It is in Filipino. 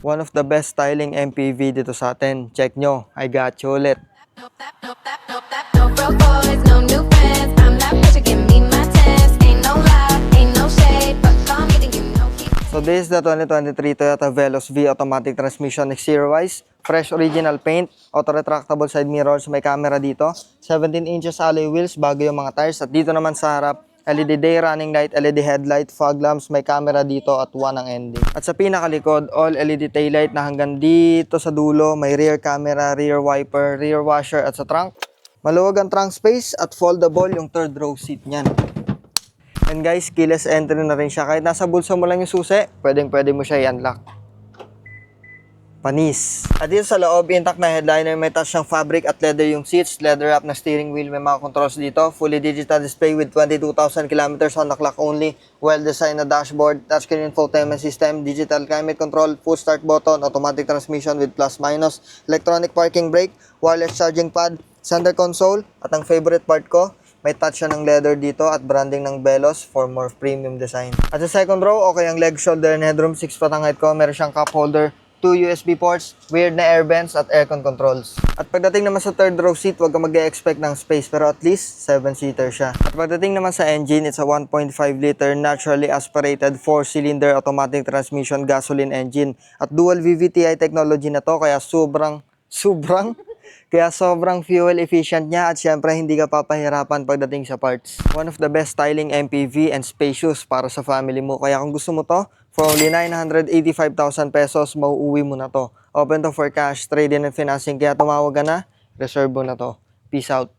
One of the best styling MPV dito sa atin. Check nyo, I got you ulit. No broke boys, no new friends. I'm not pressure, give me my test. Ain't no lie, ain't no shade, but call me then you know he. So this is the 2023 Toyota Veloz V automatic transmission exterior wise. Fresh original paint, auto retractable side mirrors, may camera dito. 17 inches alloy wheels, bago yung mga tires. At dito naman sa harap, LED day running light, LED headlight, fog lamps, may camera dito at 1 ang ending. At sa pinakalikod, all LED taillight na hanggang dito sa dulo, may rear camera, rear wiper, rear washer at sa trunk. Maluwag ang trunk space at foldable yung third row seat niyan. And guys, keyless entry na rin siya. Kahit nasa bulsa mo lang yung susi, pwede mo siya i-unlock. Panis. At dito sa loob, intact na headliner, may touch ng fabric at leather yung seats, leather wrap na steering wheel, may mga controls dito, fully digital display with 22,000 kilometers on the clock only, well-designed na dashboard, touchscreen infotainment system, digital climate control, full start button, automatic transmission with plus-minus, electronic parking brake, wireless charging pad, center console, at ang favorite part ko, may touch siya ng leather dito at branding ng Veloz for more premium design. At sa second row, okay ang leg, shoulder, and headroom, 6 patang height ko, meron siyang cup holder, 2 USB ports, weird na air vents at aircon controls. At pagdating naman sa third row seat, huwag ka mag-expect ng space pero at least 7-seater siya. At pagdating naman sa engine, it's a 1.5 liter naturally aspirated 4-cylinder automatic transmission gasoline engine. At dual VVTi technology na to kaya sobrang fuel efficient niya at syempre hindi ka papahirapan pagdating sa parts. One of the best styling MPV and spacious para sa family mo. Kaya kung gusto mo to, for only 985,000 pesos, mauuwi mo na to. Open to for cash, trade-in and financing. Kaya tumawag ka na, reserve mo na to. Peace out.